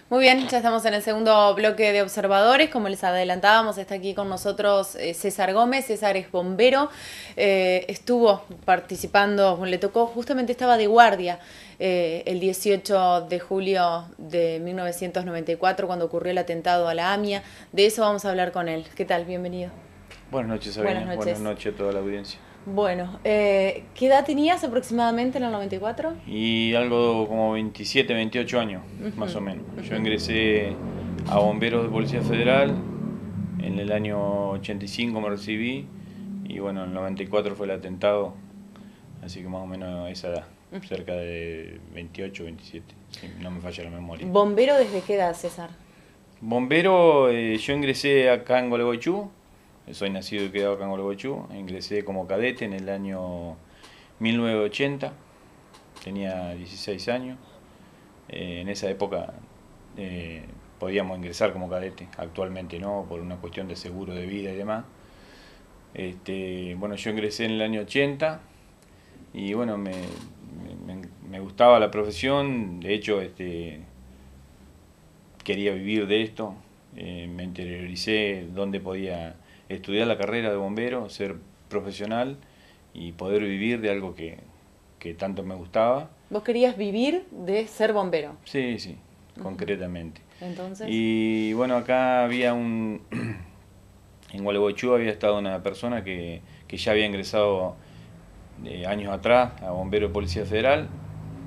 Muy bien, ya estamos en el segundo bloque de observadores. Como les adelantábamos, está aquí con nosotros César Gómez. César es bombero, estuvo participando, le tocó, justamente estaba de guardia el 18 de julio de 1994 cuando ocurrió el atentado a la AMIA. De eso vamos a hablar con él. ¿Qué tal? Bienvenido. Buenas noches, Buenas Sabina. Buenas noches. noches a toda la audiencia. Bueno, ¿qué edad tenías aproximadamente en el 94? Y algo como 27, 28 años, más Ujú, o menos. Yo ujú. ingresé a Bomberos de Policía Federal, en el año 85 me recibí, y bueno, en el 94 fue el atentado, así que más o menos a esa edad, cerca de 28, 27, si no me falla la memoria. ¿Bombero desde qué edad, César? Bombero, yo ingresé acá en Gualeguaychú, soy nacido y criado acá en Gualeguaychú, ingresé como cadete en el año 1980, tenía 16 años. En esa época eh, podíamos ingresar como cadete, actualmente no, por una cuestión de seguro de vida y demás. Bueno, yo ingresé en el año 80 y bueno, me gustaba la profesión, de hecho quería vivir de esto, me interioricé dónde podía estudiar la carrera de bombero, ser profesional y poder vivir de algo que tanto me gustaba. Vos querías vivir de ser bombero. Sí, sí, Ujú. concretamente. Entonces, Y bueno, acá había en Gualeguaychú había estado una persona que ya había ingresado años atrás a bombero de Policía Federal,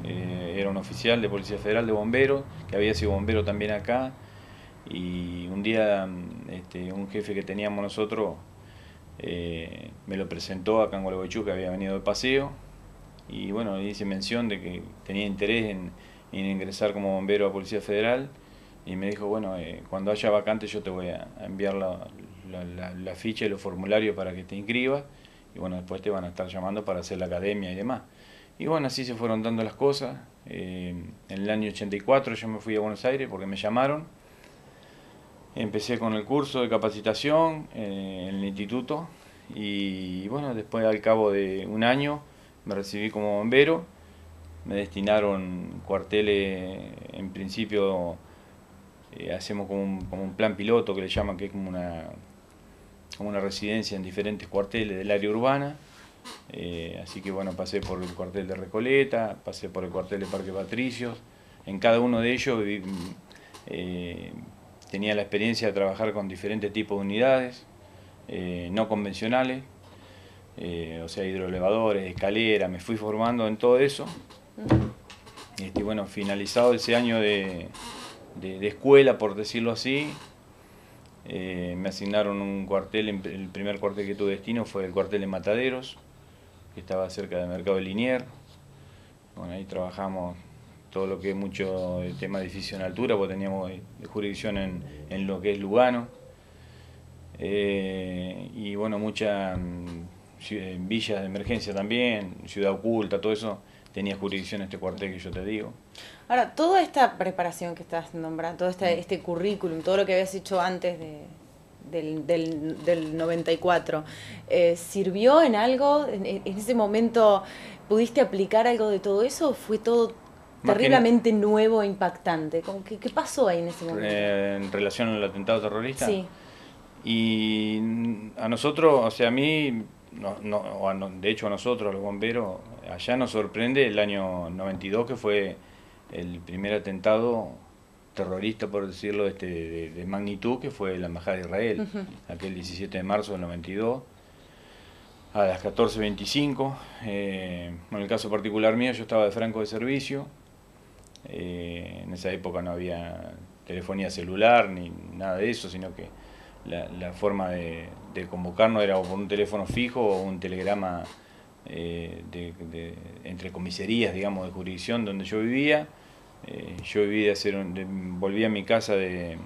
era un oficial de Policía Federal de bomberos, que había sido bombero también acá, y un día un jefe que teníamos nosotros me lo presentó acá en Gualeguaychú, que había venido de paseo, y bueno, le hice mención de que tenía interés en ingresar como bombero a Policía Federal y me dijo, bueno, cuando haya vacante yo te voy a enviar la ficha y los formularios para que te inscribas y bueno, después te van a estar llamando para hacer la academia y demás. Y bueno, así se fueron dando las cosas. En el año 84 yo me fui a Buenos Aires porque me llamaron. Empecé con el curso de capacitación en el instituto y bueno, después al cabo de un año me recibí como bombero, me destinaron cuarteles, en principio hacemos como un plan piloto que le llaman, que es como una residencia en diferentes cuarteles del área urbana. Así que bueno, pasé por el cuartel de Recoleta, pasé por el cuartel de Parque Patricios. En cada uno de ellos eh, tenía la experiencia de trabajar con diferentes tipos de unidades, no convencionales, o sea, hidroelevadores, escaleras, me fui formando en todo eso. Bueno, finalizado ese año de escuela, por decirlo así, me asignaron un cuartel, el primer cuartel que tuve destino fue el cuartel de Mataderos, que estaba cerca del mercado de Liniers. Bueno, ahí trabajamos todo lo que es mucho el tema de edificio en altura, porque teníamos jurisdicción en lo que es Lugano. Y bueno, muchas villas de emergencia también, Ciudad Oculta, todo eso tenía jurisdicción este cuartel que yo te digo. ahora, toda esta preparación que estás nombrando, todo este currículum, todo lo que habías hecho antes del 94, ¿sirvió en algo? ¿En ese momento pudiste aplicar algo de todo eso o fue todo Más que terriblemente nuevo e impactante? ¿Qué pasó ahí en ese momento? en relación al atentado terrorista. Sí. Y a nosotros, o sea, a mí, de hecho a nosotros, los bomberos, allá nos sorprende el año 92 que fue el primer atentado terrorista, por decirlo, de magnitud, que fue la Embajada de Israel, Ujú. aquel 17 de marzo del 92, a las 14:25. En el caso particular mío, yo estaba de franco de servicio. En esa época no había telefonía celular ni nada de eso, sino que la forma de convocarnos era o por un teléfono fijo o un telegrama entre comisarías, digamos, de jurisdicción donde yo vivía. Yo viví volví a mi casa de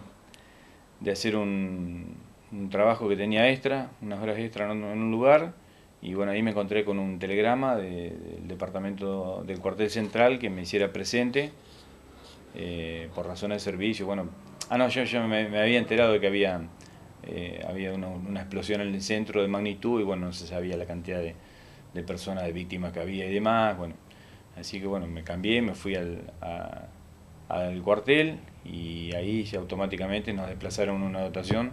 hacer un trabajo que tenía extra, unas horas extra en un lugar, y bueno, ahí me encontré con un telegrama del departamento del cuartel central que me hiciera presente por razones de servicio. Bueno, no, yo me había enterado de que había una explosión en el centro de magnitud y bueno, no se sabía la cantidad de personas, de víctimas que había y demás. Bueno, así que bueno, me cambié, me fui al cuartel y ahí ya automáticamente nos desplazaron una dotación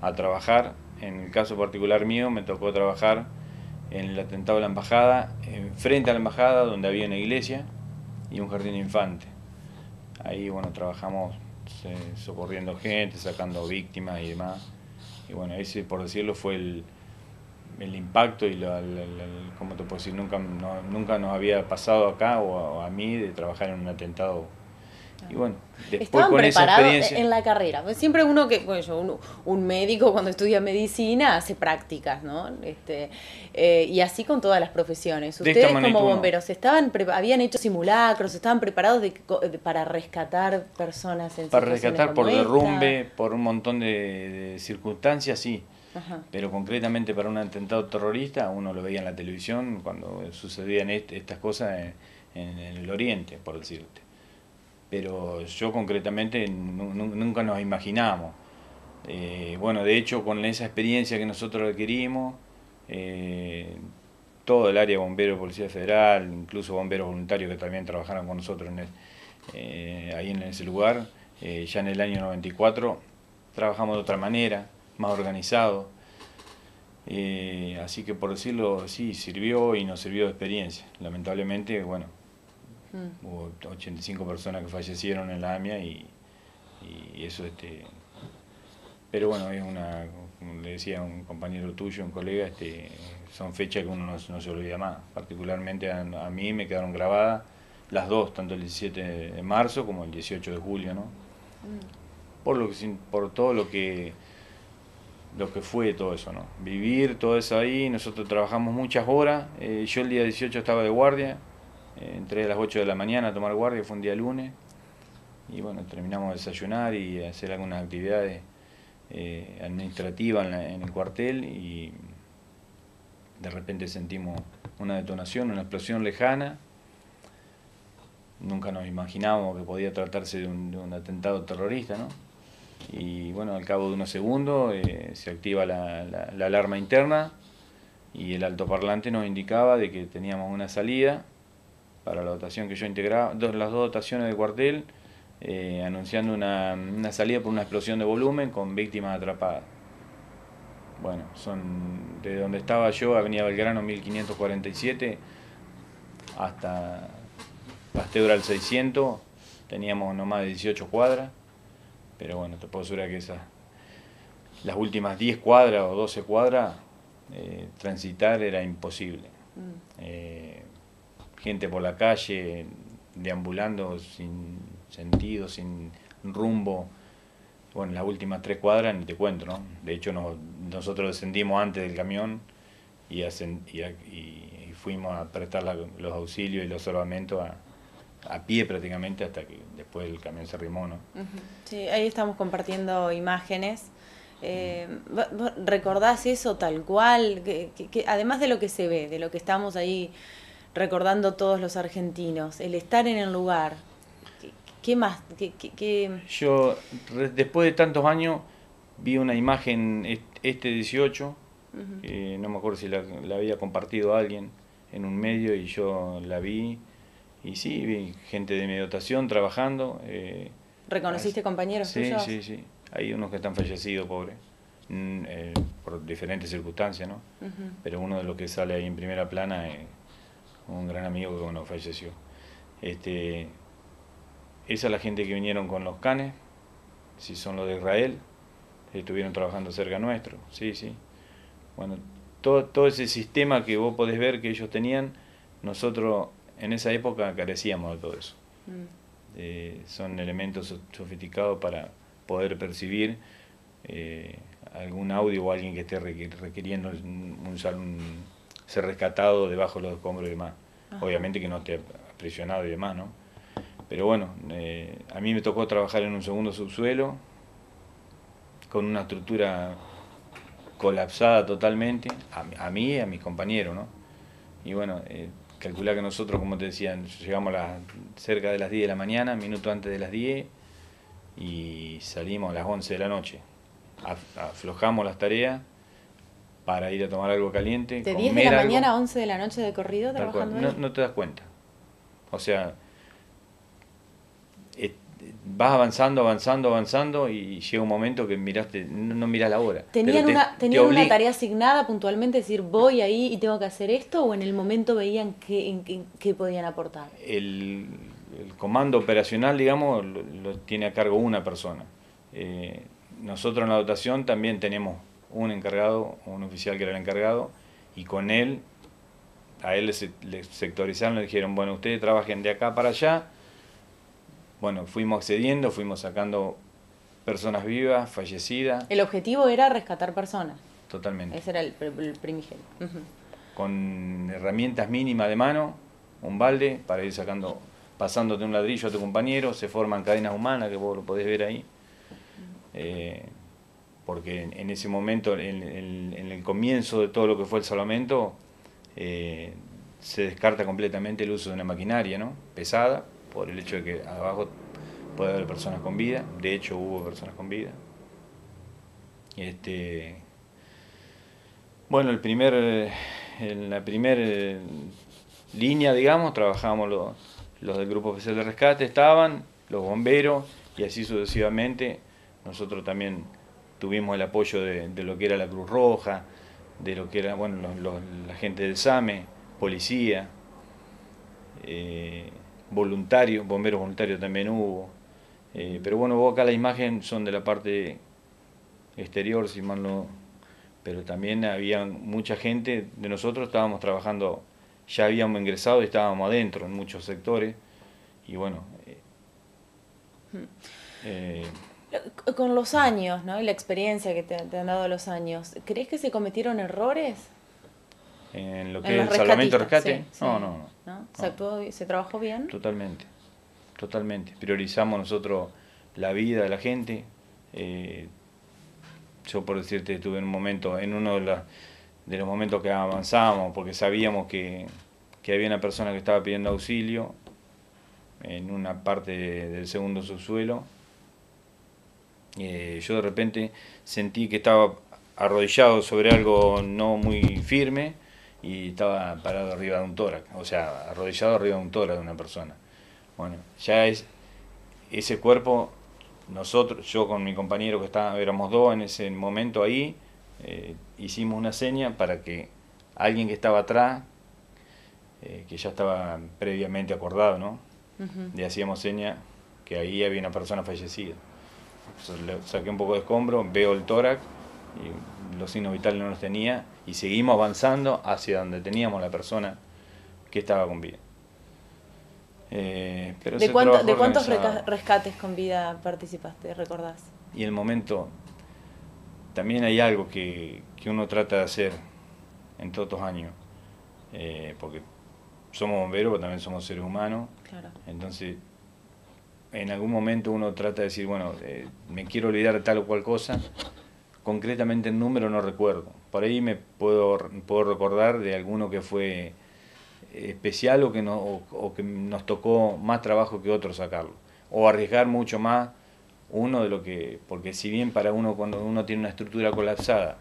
a trabajar. En el caso particular mío me tocó trabajar en el atentado a la embajada, frente a la embajada donde había una iglesia y un jardín de infantes. Ahí bueno, trabajamos socorriendo gente, sacando víctimas y demás. Y bueno, ese por decirlo fue el impacto y ¿cómo te puedo decir? Nunca nos había pasado acá o a mí de trabajar en un atentado. Y bueno, después ¿Estaban con esa preparados experiencia... en la carrera? Pues siempre uno que, bueno, un médico cuando estudia medicina hace prácticas, ¿no? Y así con todas las profesiones. Ustedes como bomberos, ¿habían hecho simulacros? ¿Estaban preparados para rescatar personas en Para situaciones rescatar por como derrumbe, esta? por un montón de circunstancias, sí. Ajá. Pero concretamente para un atentado terrorista, uno lo veía en la televisión cuando sucedían estas cosas en el Oriente, por decirte. Pero yo concretamente nunca nos imaginamos. Bueno, de hecho, con esa experiencia que nosotros adquirimos, todo el área de bomberos, Policía Federal, incluso bomberos voluntarios que también trabajaron con nosotros ahí en ese lugar, ya en el año 94 trabajamos de otra manera, más organizado. Así que por decirlo, sí, sirvió y nos sirvió de experiencia. Lamentablemente, bueno, hubo 85 personas que fallecieron en la AMIA y eso, pero bueno, es como le decía a un compañero tuyo, un colega, son fechas que uno no se olvida más. Particularmente a mí me quedaron grabadas las dos, tanto el 17 de marzo como el 18 de julio, ¿no? Por todo lo que fue todo eso, ¿no? Vivir todo eso ahí, nosotros trabajamos muchas horas, yo el día 18 estaba de guardia, entré a las 8 de la mañana a tomar guardia, fue un día lunes, y bueno, terminamos de desayunar y hacer algunas actividades administrativas en el cuartel y de repente sentimos una detonación, una explosión lejana. Nunca nos imaginábamos que podía tratarse de un atentado terrorista, ¿no? Y bueno, al cabo de unos segundos se activa la alarma interna y el altoparlante nos indicaba de que teníamos una salida para la dotación que yo integraba, las dos dotaciones del cuartel, anunciando una salida por una explosión de volumen con víctimas atrapadas. Bueno, son de donde estaba yo, Avenida Belgrano 1547, hasta Pasteur al 600, teníamos no más de 18 cuadras, pero bueno, te puedo asegurar que las últimas 10 cuadras o 12 cuadras, transitar era imposible. Gente por la calle, deambulando sin sentido, sin rumbo. Bueno, las últimas 3 cuadras ni te cuento, ¿no? De hecho, nosotros descendimos antes del camión y fuimos a prestar los auxilios y los salvamentos a pie prácticamente hasta que después el camión se arrimó, ¿no? Sí, ahí estamos compartiendo imágenes. ¿Vos recordás eso tal cual? Que además de lo que se ve, de lo que estamos ahí recordando todos los argentinos, el estar en el lugar, ¿qué más? Yo, después de tantos años, vi una imagen este 18, no me acuerdo si la había compartido alguien en un medio y yo la vi, y sí, vi gente de mi dotación trabajando. ¿Reconociste compañeros tuyos? Sí, sí, hay unos que están fallecidos, pobres, por diferentes circunstancias, ¿no? Pero uno de los que sale ahí en primera plana es un gran amigo que bueno, falleció. Esa es la gente que vinieron con los canes, si son los de Israel, estuvieron trabajando cerca nuestro, sí, sí. Bueno, todo ese sistema que vos podés ver que ellos tenían, nosotros en esa época carecíamos de todo eso. Son elementos sofisticados para poder percibir algún audio o alguien que esté requiriendo ser rescatado debajo de los escombros y demás. Ajá. Obviamente que no esté aprisionado y demás, ¿no? Pero bueno, a mí me tocó trabajar en un segundo subsuelo con una estructura colapsada totalmente, a mí y a mis compañeros, ¿no? Y bueno, calculá que nosotros, como te decía, llegamos cerca de las 10 de la mañana, minuto antes de las 10, y salimos a las 11 de la noche. Aflojamos las tareas para ir a tomar algo caliente. ¿De 10 de la mañana a 11 de la noche de corrido trabajando ahí? No te das cuenta. O sea, vas avanzando, avanzando, avanzando y llega un momento que miraste, no mirás la hora. ¿Tenían Pero tenían una tarea asignada puntualmente, decir voy ahí y tengo que hacer esto, o en el momento veían qué podían aportar? El comando operacional, digamos, lo tiene a cargo una persona. Nosotros en la dotación también tenemos un encargado, un oficial que era el encargado, y con él, a él le sectorizaron, le dijeron, bueno, ustedes trabajen de acá para allá. Bueno, fuimos accediendo, fuimos sacando personas vivas, fallecidas. El objetivo era rescatar personas. Totalmente. Ese era el primigenio. Con herramientas mínimas de mano, un balde para ir sacando, pasándote un ladrillo a tu compañero, se forman cadenas humanas que vos lo podés ver ahí. Porque en ese momento, en el comienzo de todo lo que fue el salvamento, se descarta completamente el uso de una maquinaria, ¿no?, pesada, por el hecho de que abajo puede haber personas con vida. De hecho hubo personas con vida. Bueno, en la primera línea, digamos, trabajábamos los del Grupo Especial de Rescate, estaban los bomberos, y así sucesivamente. Nosotros también tuvimos el apoyo de lo que era la Cruz Roja, de lo que era, bueno, la gente del SAME, policía, voluntarios, bomberos voluntarios también hubo. Pero bueno, vos acá la imagen son de la parte exterior, si mal no, pero también había mucha gente de nosotros, estábamos trabajando, ya habíamos ingresado y estábamos adentro en muchos sectores, y bueno, con los años, ¿no?, y la experiencia que te han dado los años, ¿crees que se cometieron errores en lo que es el salvamento rescate? Sí, ¿no? ¿Se trabajó bien? Totalmente, totalmente. Priorizamos nosotros la vida de la gente. Yo, por decirte, estuve en un momento, en uno de los momentos que avanzábamos, porque sabíamos que había una persona que estaba pidiendo auxilio en una parte del segundo subsuelo. Yo de repente sentí que estaba arrodillado sobre algo no muy firme y estaba parado arriba de un tórax, o sea, arrodillado arriba de un tórax de una persona. Bueno, ya es ese cuerpo. Nosotros, yo con mi compañero éramos dos en ese momento ahí, hicimos una seña para que alguien que estaba atrás, que ya estaba previamente acordado, ¿no?, le hacíamos seña que ahí había una persona fallecida. Entonces, le saqué un poco de escombro, veo el tórax, y los signos vitales no los tenía, y seguimos avanzando hacia donde teníamos la persona que estaba con vida. Pero ¿De cuántos rescates con vida participaste, recordás? Y el momento, también hay algo que uno trata de hacer en todos estos años, porque somos bomberos, pero también somos seres humanos. Claro. Entonces, en algún momento uno trata de decir, bueno, me quiero olvidar de tal o cual cosa. Concretamente el número no recuerdo. Por ahí me puedo recordar de alguno que fue especial o que nos tocó más trabajo que otro sacarlo, o arriesgar mucho más uno de lo que, porque si bien para uno, cuando uno tiene una estructura colapsada,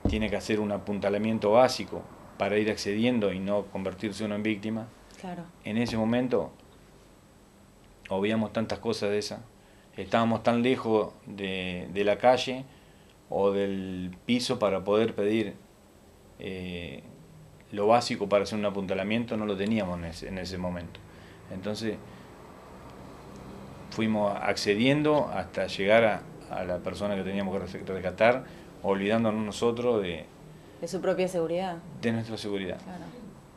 tiene que hacer un apuntalamiento básico para ir accediendo y no convertirse uno en víctima. Claro. En ese momento obviamos tantas cosas de esas, estábamos tan lejos de la calle o del piso para poder pedir lo básico para hacer un apuntalamiento, no lo teníamos en ese momento. Entonces fuimos accediendo hasta llegar a la persona que teníamos que rescatar, olvidándonos nosotros de su propia seguridad. De nuestra seguridad. Claro.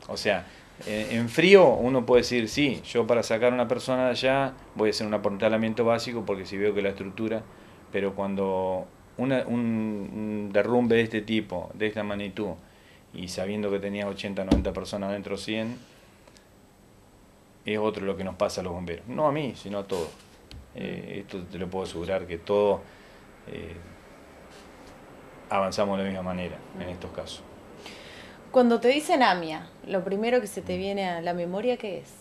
O sea, en frío uno puede decir, sí, yo para sacar a una persona de allá voy a hacer un apuntalamiento básico porque si veo que la estructura, pero cuando un derrumbe de este tipo, de esta magnitud, y sabiendo que tenía 80, 90 personas dentro, 100, es otro lo que nos pasa a los bomberos. No a mí, sino a todos. Esto te lo puedo asegurar que todos avanzamos de la misma manera en estos casos. Cuando te dicen AMIA, lo primero que se te viene a la memoria, ¿qué es?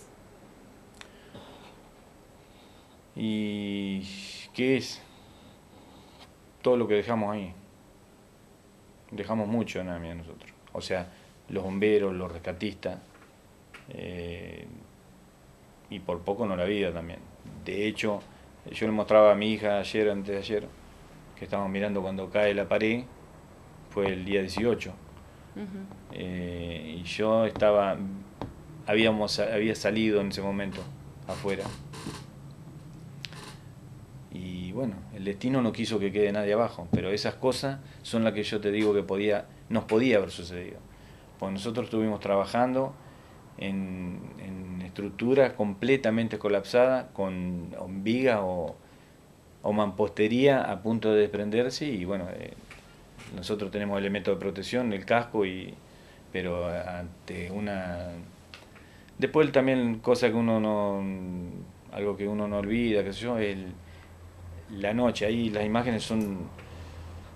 ¿Y qué es? Todo lo que dejamos ahí. Dejamos mucho en AMIA nosotros. O sea, los bomberos, los rescatistas, y por poco no la vida también. De hecho, Yo le mostraba a mi hija ayer, antes de ayer, que estábamos mirando cuando cae la pared, fue el día 18. Y yo había salido en ese momento afuera. Y bueno, el destino no quiso que quede nadie abajo, pero esas cosas son las que yo te digo que nos podía haber sucedido. Pues nosotros estuvimos trabajando en estructuras completamente colapsadas, con vigas o mampostería a punto de desprenderse, y bueno, nosotros tenemos elementos de protección, el casco, pero ante una... Después también cosa que uno no... algo que uno no olvida, qué sé yo, la noche. Ahí las imágenes son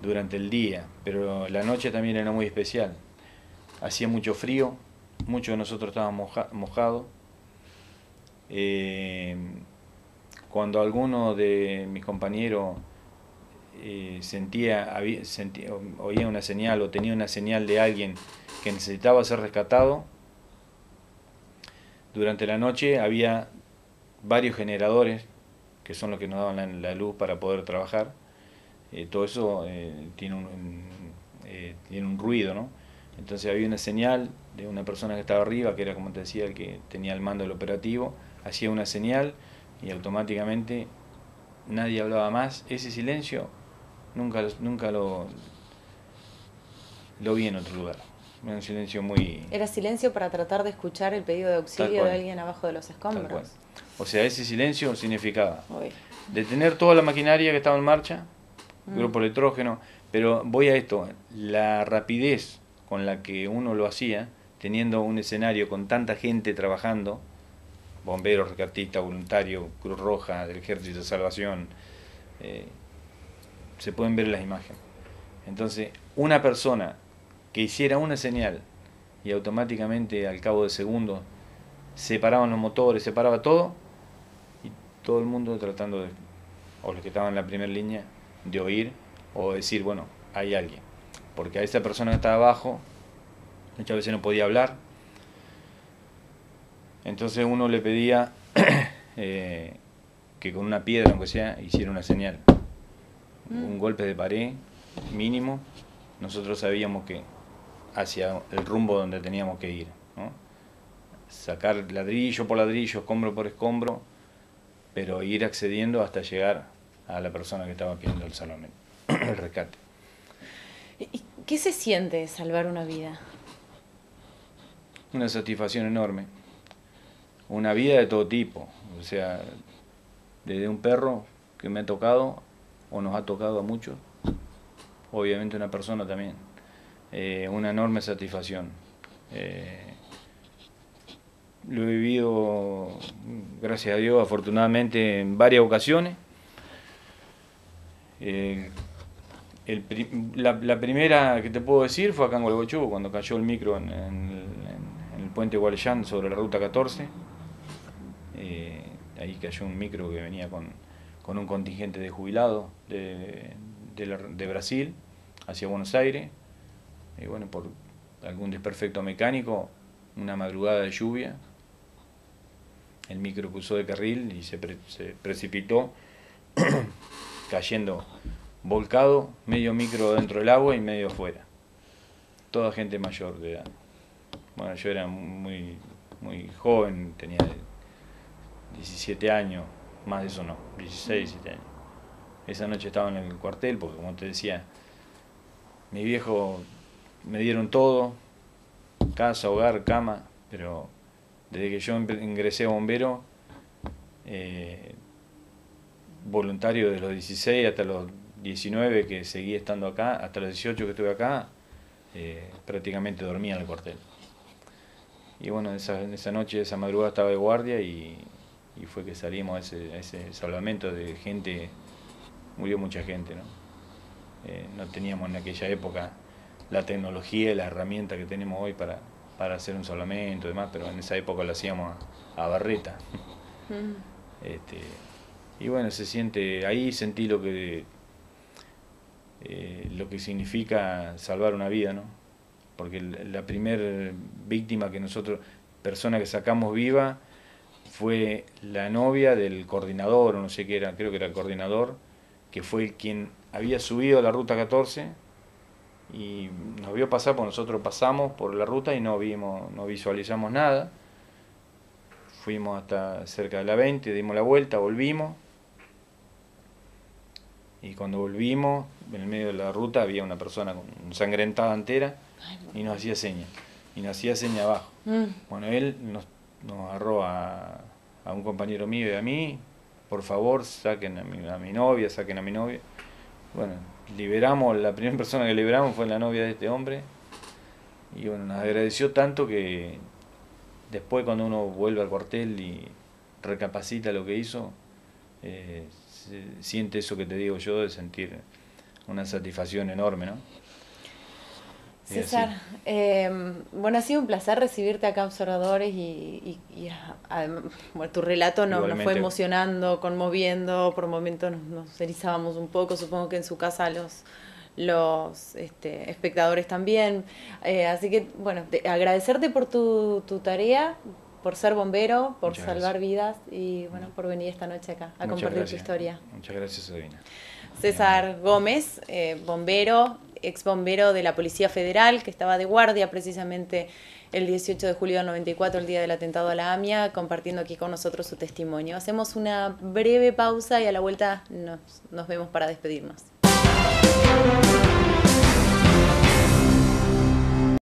durante el día, pero la noche también era muy especial. Hacía mucho frío, muchos de nosotros estábamos mojados. Cuando alguno de mis compañeros oía una señal o tenía una señal de alguien que necesitaba ser rescatado, durante la noche había varios generadores que son los que nos daban la luz para poder trabajar. Todo eso tiene un ruido, ¿no? Entonces había una señal de una persona que estaba arriba, que era, como te decía, el que tenía el mando del operativo, hacía una señal y automáticamente nadie hablaba más. Ese silencio nunca lo vi en otro lugar. Era un silencio muy... Era silencio para tratar de escuchar el pedido de auxilio de alguien abajo de los escombros. O sea, ese silencio significaba detener toda la maquinaria que estaba en marcha, grupo electrógeno, pero voy a esto, la rapidez con la que uno lo hacía, teniendo un escenario con tanta gente trabajando, bomberos, rescatistas, voluntarios, Cruz Roja, del Ejército de Salvación, se pueden ver las imágenes. Entonces, una persona que hiciera una señal y automáticamente al cabo de segundos se paraban los motores, se paraba todo, y todo el mundo tratando de, o los que estaban en la primera línea, de oír o decir, bueno, hay alguien. Porque a esa persona que estaba abajo muchas veces no podía hablar, entonces uno le pedía que con una piedra, aunque sea, hiciera una señal. Un golpe de pared mínimo, nosotros sabíamos que hacia el rumbo donde teníamos que ir, ¿no? Sacar ladrillo por ladrillo, escombro por escombro, pero ir accediendo hasta llegar a la persona que estaba pidiendo el salvamento, el rescate. ¿Y qué se siente salvar una vida? Una satisfacción enorme. Una vida de todo tipo, o sea, desde un perro que me ha tocado, o nos ha tocado a muchos, obviamente una persona también. Una enorme satisfacción. Lo he vivido, gracias a Dios, afortunadamente en varias ocasiones. La primera que te puedo decir fue acá en Gualeguaychú, cuando cayó el micro en el puente Gualeyán sobre la ruta 14. Ahí cayó un micro que venía con un contingente de jubilados de Brasil hacia Buenos Aires. Y bueno, por algún desperfecto mecánico, una madrugada de lluvia, el micro cruzó de carril y se precipitó, cayendo volcado, medio micro dentro del agua y medio afuera. Toda gente mayor de edad. Bueno, yo era muy joven, tenía 17 años, más de eso no, 16, 17 años. Esa noche estaba en el cuartel porque, como te decía, mis viejos me dieron todo, casa, hogar, cama, pero desde que yo ingresé a bombero, voluntario de los 16 hasta los 19 que seguí estando acá, hasta los 18 que estuve acá, prácticamente dormía en el cuartel. Y bueno, esa noche, esa madrugada estaba de guardia y fue que salimos a ese salvamento de gente, murió mucha gente, ¿no? No teníamos en aquella época la tecnología y la herramienta que tenemos hoy para hacer un salvamento y demás, pero en esa época lo hacíamos a barreta. Y bueno, ahí sentí lo que significa salvar una vida, ¿no? Porque la primer víctima que nosotros, persona que sacamos viva, fue la novia del coordinador, o no sé qué era, creo que era el coordinador, que fue el quien había subido a la ruta 14 y nos vio pasar, porque nosotros pasamos por la ruta y no vimos, no visualizamos nada. Fuimos hasta cerca de la 20, dimos la vuelta, volvimos. Y cuando volvimos, en el medio de la ruta había una persona ensangrentada entera y nos hacía señas. Y nos hacía señas abajo. Bueno, él nos agarró a un compañero mío y a mí, por favor, saquen a mi novia, saquen a mi novia. Bueno, liberamos, la primera persona que liberamos fue la novia de este hombre. Y bueno, nos agradeció tanto que después cuando uno vuelve al cuartel y recapacita lo que hizo, siente eso que te digo yo, de sentir una satisfacción enorme, ¿no? César, bueno, ha sido un placer recibirte acá, Observadores, además, bueno, tu relato nos fue emocionando, conmoviendo, por momentos nos erizábamos un poco, supongo que en su casa los espectadores también, así que, bueno, agradecerte por tu tarea, por ser bombero, por Muchas salvar gracias. vidas y, bueno, por venir esta noche acá a compartir tu historia. Muchas gracias, Sabina. César Gómez, bombero, ex bombero de la Policía Federal, que estaba de guardia precisamente el 18 de julio del 94, el día del atentado a la AMIA, compartiendo aquí con nosotros su testimonio. Hacemos una breve pausa y a la vuelta nos vemos para despedirnos.